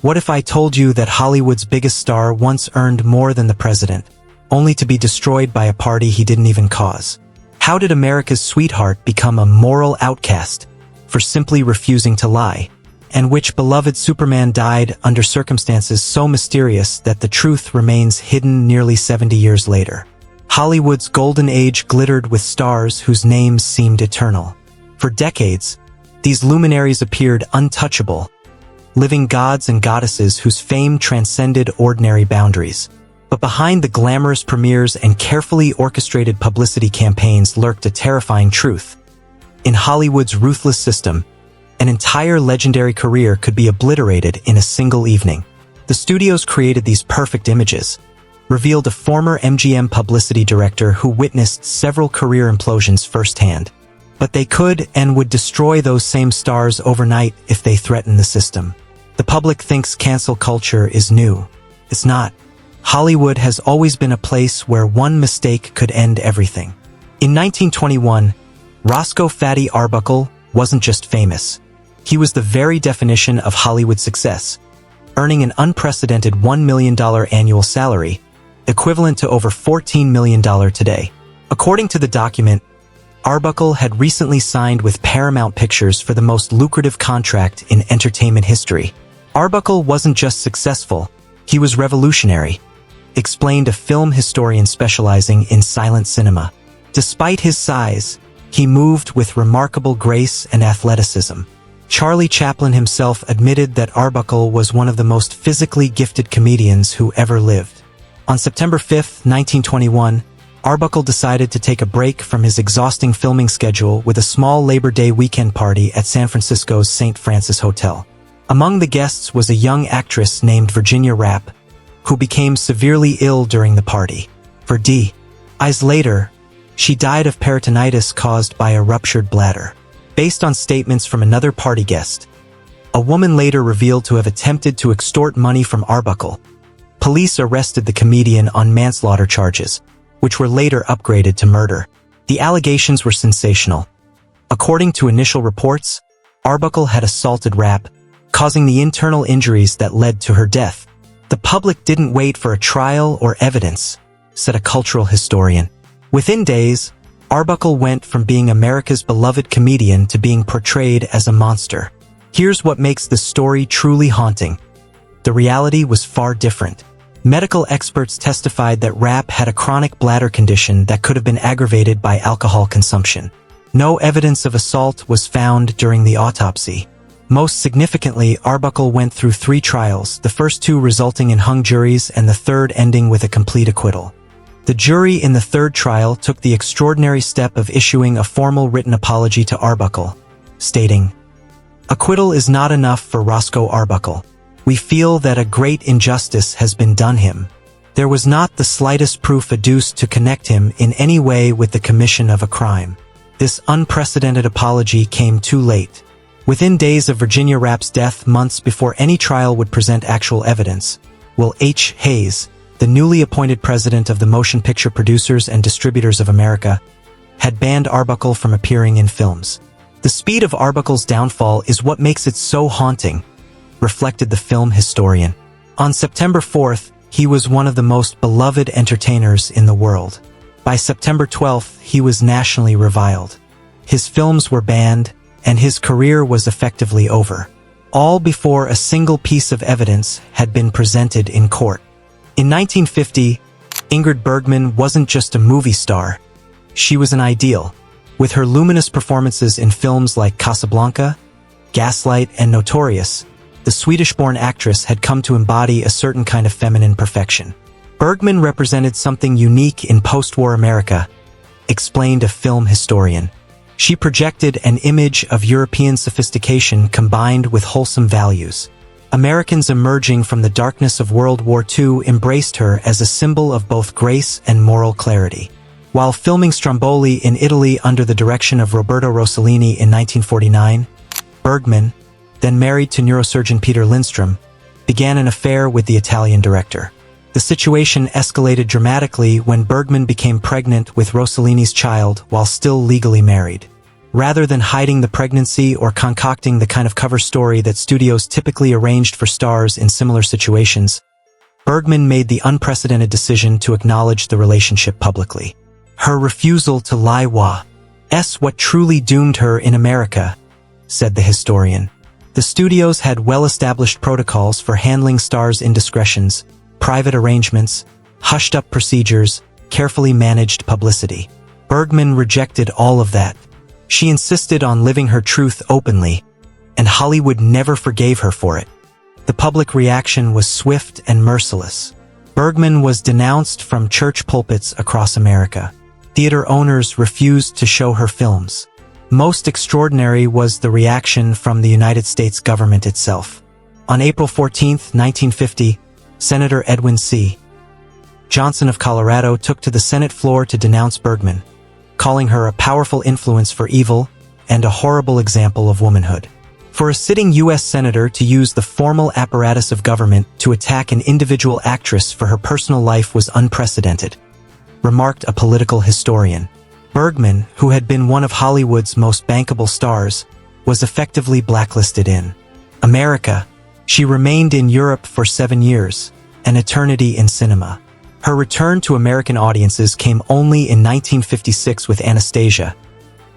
What if I told you that Hollywood's biggest star once earned more than the president, only to be destroyed by a party he didn't even cause? How did America's sweetheart become a moral outcast for simply refusing to lie? And which beloved Superman died under circumstances so mysterious that the truth remains hidden nearly 70 years later? Hollywood's golden age glittered with stars whose names seemed eternal. For decades, these luminaries appeared untouchable, living gods and goddesses whose fame transcended ordinary boundaries. But behind the glamorous premieres and carefully orchestrated publicity campaigns lurked a terrifying truth. In Hollywood's ruthless system, an entire legendary career could be obliterated in a single evening. The studios created these perfect images, revealed a former MGM publicity director who witnessed several career implosions firsthand. But they could and would destroy those same stars overnight if they threatened the system. The public thinks cancel culture is new. It's not. Hollywood has always been a place where one mistake could end everything. In 1921, Roscoe "Fatty" Arbuckle wasn't just famous. He was the very definition of Hollywood success, earning an unprecedented $1 million annual salary, equivalent to over $14 million today. According to the document, Arbuckle had recently signed with Paramount Pictures for the most lucrative contract in entertainment history. Arbuckle wasn't just successful, he was revolutionary, explained a film historian specializing in silent cinema. Despite his size, he moved with remarkable grace and athleticism. Charlie Chaplin himself admitted that Arbuckle was one of the most physically gifted comedians who ever lived. On September 5, 1921, Arbuckle decided to take a break from his exhausting filming schedule with a small Labor Day weekend party at San Francisco's St. Francis Hotel. Among the guests was a young actress named Virginia Rappe, who became severely ill during the party. For days later, she died of peritonitis caused by a ruptured bladder. Based on statements from another party guest, a woman later revealed to have attempted to extort money from Arbuckle. Police arrested the comedian on manslaughter charges, which were later upgraded to murder. The allegations were sensational. According to initial reports, Arbuckle had assaulted Rappe, causing the internal injuries that led to her death. The public didn't wait for a trial or evidence, said a cultural historian. Within days, Arbuckle went from being America's beloved comedian to being portrayed as a monster. Here's what makes the story truly haunting. The reality was far different. Medical experts testified that Rappe had a chronic bladder condition that could have been aggravated by alcohol consumption. No evidence of assault was found during the autopsy. Most significantly, Arbuckle went through 3 trials, the first 2 resulting in hung juries and the third ending with a complete acquittal. The jury in the third trial took the extraordinary step of issuing a formal written apology to Arbuckle, stating, "Acquittal is not enough for Roscoe Arbuckle. We feel that a great injustice has been done him. There was not the slightest proof adduced to connect him in any way with the commission of a crime." This unprecedented apology came too late. Within days of Virginia Rappe's death, months before any trial would present actual evidence, Will H. Hayes, the newly appointed president of the Motion Picture Producers and Distributors of America, had banned Arbuckle from appearing in films. The speed of Arbuckle's downfall is what makes it so haunting, reflected the film historian. On September 4th, he was one of the most beloved entertainers in the world. By September 12th, he was nationally reviled. His films were banned, and his career was effectively over. All before a single piece of evidence had been presented in court. In 1950, Ingrid Bergman wasn't just a movie star. She was an ideal. With her luminous performances in films like Casablanca, Gaslight, and Notorious, the Swedish-born actress had come to embody a certain kind of feminine perfection. Bergman represented something unique in post-war America, explained a film historian. She projected an image of European sophistication combined with wholesome values. Americans emerging from the darkness of World War II embraced her as a symbol of both grace and moral clarity. While filming Stromboli in Italy under the direction of Roberto Rossellini in 1949, Bergman, then married to neurosurgeon Peter Lindstrom, began an affair with the Italian director. The situation escalated dramatically when Bergman became pregnant with Rossellini's child while still legally married. Rather than hiding the pregnancy or concocting the kind of cover story that studios typically arranged for stars in similar situations, Bergman made the unprecedented decision to acknowledge the relationship publicly. Her refusal to lie was what truly doomed her in America, said the historian. The studios had well-established protocols for handling stars' indiscretions, private arrangements, hushed-up procedures, carefully managed publicity. Bergman rejected all of that. She insisted on living her truth openly, and Hollywood never forgave her for it. The public reaction was swift and merciless. Bergman was denounced from church pulpits across America. Theater owners refused to show her films. Most extraordinary was the reaction from the United States government itself. On April 14, 1950, Senator Edwin C. Johnson of Colorado took to the Senate floor to denounce Bergman, calling her a powerful influence for evil and a horrible example of womanhood. For a sitting U.S. senator to use the formal apparatus of government to attack an individual actress for her personal life was unprecedented, remarked a political historian. Bergman, who had been one of Hollywood's most bankable stars, was effectively blacklisted in America. She remained in Europe for 7 years, an eternity in cinema. Her return to American audiences came only in 1956 with Anastasia,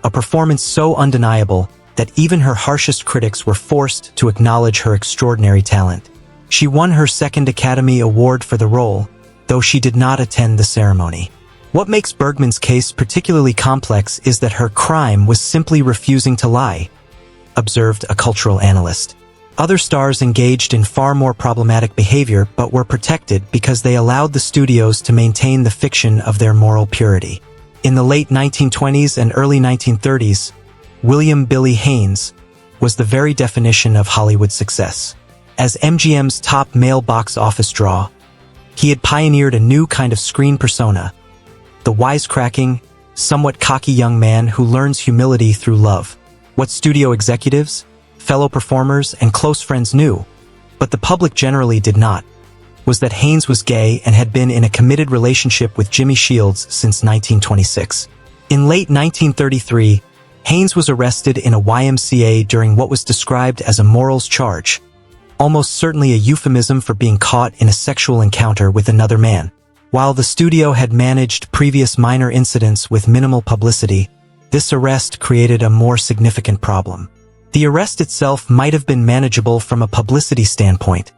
a performance so undeniable that even her harshest critics were forced to acknowledge her extraordinary talent. She won her second Academy Award for the role, though she did not attend the ceremony. What makes Bergman's case particularly complex is that her crime was simply refusing to lie, observed a cultural analyst. Other stars engaged in far more problematic behavior but were protected because they allowed the studios to maintain the fiction of their moral purity. In the late 1920s and early 1930s, William "Billy" Haynes was the very definition of Hollywood success. As MGM's top male box office draw, he had pioneered a new kind of screen persona, the wisecracking, somewhat cocky young man who learns humility through love. What studio executives, fellow performers, and close friends knew, but the public generally did not, was that Haynes was gay and had been in a committed relationship with Jimmy Shields since 1926. In late 1933, Haynes was arrested in a YMCA during what was described as a morals charge, almost certainly a euphemism for being caught in a sexual encounter with another man. While the studio had managed previous minor incidents with minimal publicity, this arrest created a more significant problem. The arrest itself might have been manageable from a publicity standpoint,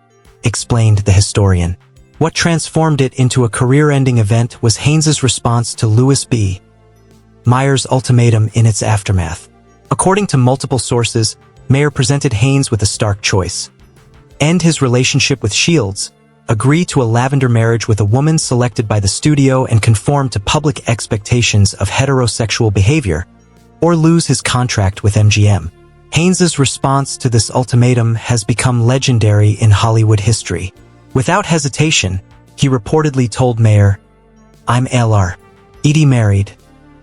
explained the historian. What transformed it into a career-ending event was Haynes's response to Louis B. Mayer's ultimatum in its aftermath. According to multiple sources, Mayer presented Haynes with a stark choice: end his relationship with Shields, agree to a lavender marriage with a woman selected by the studio and conform to public expectations of heterosexual behavior, or lose his contract with MGM. Haynes's response to this ultimatum has become legendary in Hollywood history. Without hesitation, he reportedly told Mayer, "I'm already married,"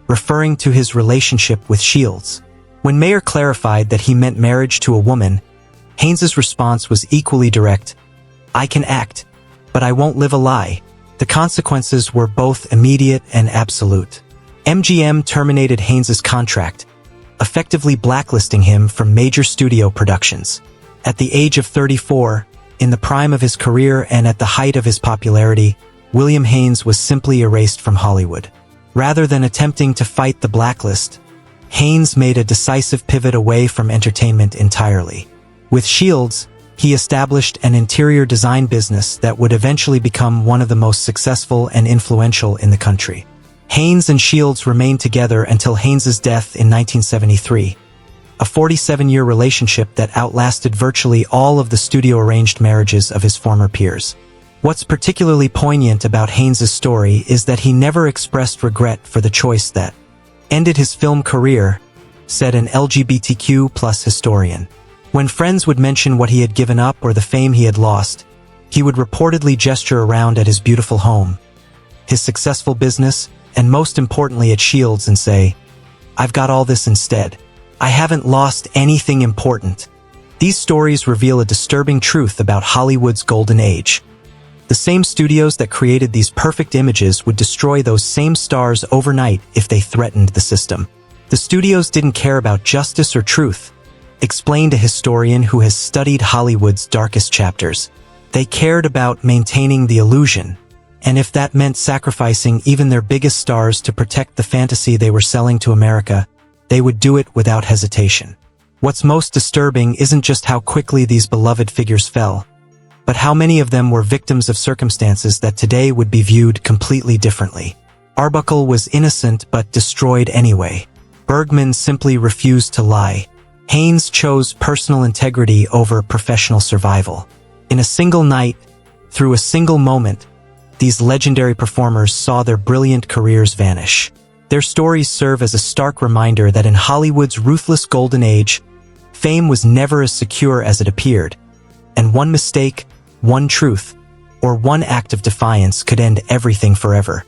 referring to his relationship with Shields. When Mayer clarified that he meant marriage to a woman, Haynes's response was equally direct: "I can act, but I won't live a lie." The consequences were both immediate and absolute. MGM terminated Haynes's contract, effectively blacklisting him from major studio productions. At the age of 34, in the prime of his career and at the height of his popularity, William Haynes was simply erased from Hollywood. Rather than attempting to fight the blacklist, Haynes made a decisive pivot away from entertainment entirely. With Shields, he established an interior design business that would eventually become one of the most successful and influential in the country. Haynes and Shields remained together until Haynes's death in 1973, a 47-year relationship that outlasted virtually all of the studio-arranged marriages of his former peers. What's particularly poignant about Haynes's story is that he never expressed regret for the choice that ended his film career, said an LGBTQ+ historian. When friends would mention what he had given up or the fame he had lost, he would reportedly gesture around at his beautiful home, his successful business, and most importantly at Shields, and say, "I've got all this instead. I haven't lost anything important." These stories reveal a disturbing truth about Hollywood's golden age. The The same studios that created these perfect images would destroy those same stars overnight if they threatened the system. The studios didn't care about justice or truth, explained a historian who has studied Hollywood's darkest chapters. They cared about maintaining the illusion, and if that meant sacrificing even their biggest stars to protect the fantasy they were selling to America, they would do it without hesitation. What's most disturbing isn't just how quickly these beloved figures fell, but how many of them were victims of circumstances that today would be viewed completely differently. Arbuckle was innocent but destroyed anyway. Bergman simply refused to lie. Haynes chose personal integrity over professional survival. In a single night, through a single moment, these legendary performers saw their brilliant careers vanish. Their stories serve as a stark reminder that in Hollywood's ruthless golden age, fame was never as secure as it appeared, and one mistake, one truth, or one act of defiance could end everything forever.